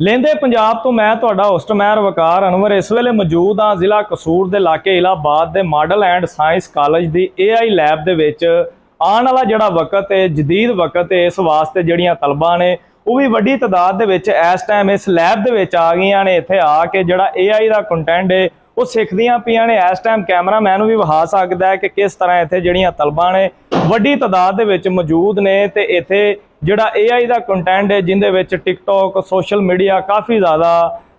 लेंदे पंजाब तो मैं तुहाडा होस्ट मैं वकार अनवर इस वेले मौजूद हाँ जिला कसूर के इलाके इलाहाबाद के मॉडल एंड साइंस कॉलेज की AI लैब दे विच आने वाला जिहड़ा वक्त है जदीद वक्त है इस वास्ते जिहड़ियां तलबा ने वो भी वड्डी तादाद दे विच इस टाइम इस लैब दे विच आ गईयां ने इत्थे आके जिहड़ा AI दा कंटेंट है वो सिखदियां पियां ने। इस टाइम कैमरामैन भी विखा सकदा है कि किस तरह इत्थे जिहड़ियां तलबा ने वड्डी तादाद दे विच मौजूद ने ते इत्थे जिहड़ा AI दा कंटेंट है जिंदे विच टिकटॉक सोशल मीडिया काफ़ी ज़्यादा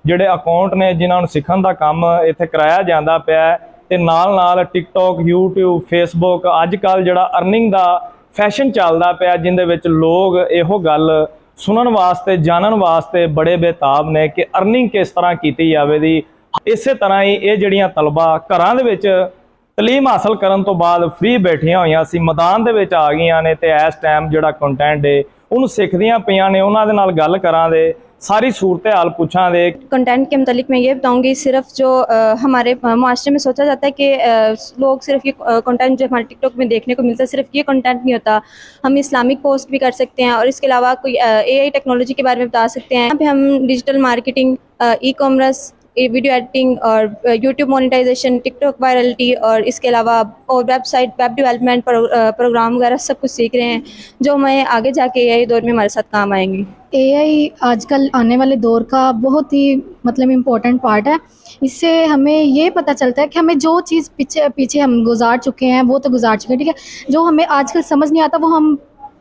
जिहड़े अकाउंट ने जिन्हां नूं सिखण दा काम इत्थे कराया जांदा पिया ते नाल टिकटॉक यूट्यूब फेसबुक अजकल जिहड़ा अर्निंग दा फैशन चलदा पिया जिंदे विच लोग इहो गल सुनन वास्ते जानन वास्ते बड़े बेताब ने कि अर्निंग किस तरह कीती जावे दी। इस तरह ही ये जिहड़ियां तलबा घरां दे विच तलीम हासिल करन तो बाद फ्री बैठियां होईयां सी मैदान दे विच आ गईयां ने ते इस टाइम जिहड़ा कंटेंट है उन्होंने सिखदियां पियां ने उन्हां दे नाल गल करां दे सारी सूरत हाल पूछां दे। कंटेंट के मतलब मैं ये बताऊंगी सिर्फ जो हमारे माशरे में सोचा जाता है कि लोग सिर्फ ये कंटेंट जो हमारे टिकटॉक में देखने को मिलता है सिर्फ ये कंटेंट नहीं होता। हम इस्लामिक पोस्ट भी कर सकते हैं और इसके अलावा कोई AI टेक्नोलॉजी के बारे में बता सकते हैं। यहाँ पे हम digital marketing, e-commerce, video editing और यूट्यूब मोनेटाइजेशन, टिकटॉक वायरलिटी और इसके अलावा और वेबसाइट वेब डेवलपमेंट प्रोग्राम वगैरह सब कुछ सीख रहे हैं जो हमें आगे जाके AI दौर में हमारे साथ काम आएंगे। AI आजकल आने वाले दौर का बहुत ही मतलब इम्पोर्टेंट पार्ट है। इससे हमें ये पता चलता है कि हमें जो चीज़ पीछे हम गुजार चुके हैं वो तो गुजार चुके हैं, ठीक है। जो हमें आजकल समझ नहीं आता वो हम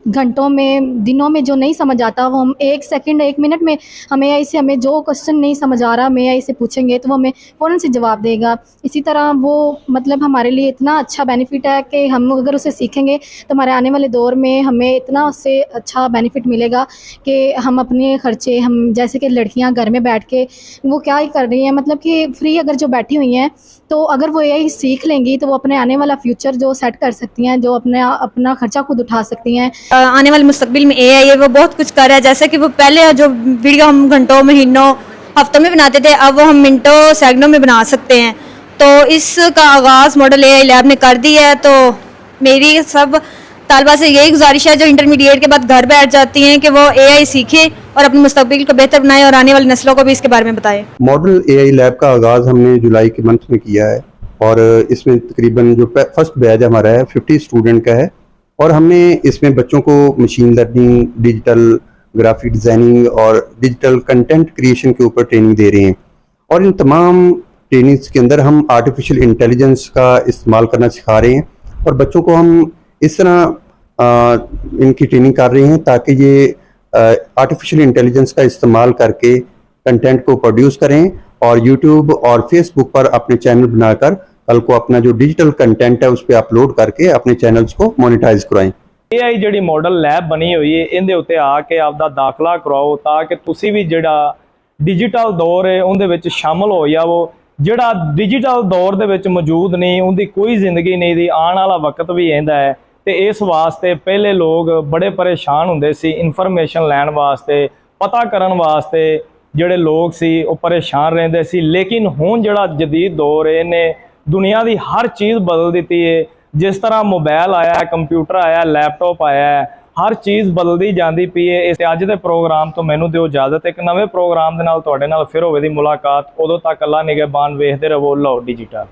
घंटों में दिनों में जो नहीं समझ आता वो हम 1 सेकंड 1 मिनट में हमें AI से हमें जो क्वेश्चन नहीं समझ आ रहा हमें AI से पूछेंगे तो वो हमें फ़ौरन से जवाब देगा। इसी तरह वो मतलब हमारे लिए इतना अच्छा बेनिफिट है कि हम अगर उसे सीखेंगे तो हमारे आने वाले दौर में हमें इतना उससे अच्छा बेनिफिट मिलेगा कि हम अपने ख़र्चे हम जैसे कि लड़कियां घर में बैठ के वो क्या ही कर रही हैं मतलब कि फ्री अगर जो बैठी हुई हैं तो अगर वो AI सीख लेंगी तो वो अपने आने वाला फ्यूचर जो सेट कर सकती हैं, जो अपना खर्चा खुद उठा सकती हैं। आने वाले मुस्तकबिल में AI है वो बहुत कुछ कर रहा है। जैसे कि वो पहले जो वीडियो हम घंटों महीनों हफ्तों में बनाते थे अब वो हम मिनटों सेकंडों में बना सकते हैं। तो इसका आगाज़ मॉडल AI लैब ने कर दिया है। तो मेरी सब तालबा से यही गुजारिश है जो इंटरमीडिएट के बाद घर बैठ जाती हैं कि वो AI सीखें और अपने मुस्तकबिल को बेहतर बनाएं और आने वाली नस्लों को भी इसके बारे में बताएं। मॉडल AI लैब का आगाज़ हमने जुलाई के मंथ में किया है और इसमें तकरीबन जो फर्स्ट बैच हमारा है 50 स्टूडेंट का है और हमने इसमें बच्चों को machine learning, digital graphic designing और डिजिटल कंटेंट क्रिएशन के ऊपर ट्रेनिंग दे रहे हैं। और इन तमाम ट्रेनिंग्स के अंदर हम आर्टिफिशियल इंटेलिजेंस का इस्तेमाल करना सिखा रहे हैं और बच्चों को हम इस तरह इनकी ट्रेनिंग कर रहे हैं ताकि ये आर्टिफिशियल इंटेलिजेंस का इस्तेमाल करके कंटेंट को प्रोड्यूस करें और यूट्यूब और फेसबुक पर अपने चैनल बनाकर कल को अपना जो डिजिटल कंटेंट है उस पर अपलोड करके अपने चैनल्स को मोनेटाइज कराएं। AI जिहड़ी मॉडल लैब बनी हुई है इहदे उत्ते आके आपदा दाखला कराओ ताकि तुसी भी जिहड़ा डिजिटल दौर है उहदे विच शामिल हो जावो। जिहड़ा डिजिटल दौर दे विच मौजूद नहीं उहदी कोई जिंदगी नहीं दी आने वाला वक्त भी इहदा है। ते इस वास्ते पहले लोग बड़े परेशान हुंदे सी इन्फॉर्मेशन लैण वास्ते पता करन वास्ते जिहड़े लोग सी वो परेशान रहिंदे सी। लेकिन हुण जिहड़ा जदीद दौर है इहने दुनिया की हर चीज़ बदल दी है। जिस तरह मोबाइल आया है, कंप्यूटर आया, लैपटॉप आया है, हर चीज़ बदलती जाती पई है। इस अज के प्रोग्राम तो मैनू दिओ इजाजत, एक नवे प्रोग्राम के नाल तुहाडे नाल फिर होवे दी मुलाकात। उदों तक अल्लाह निगहबान, वेखदे रहो लाहौर डिजिटल।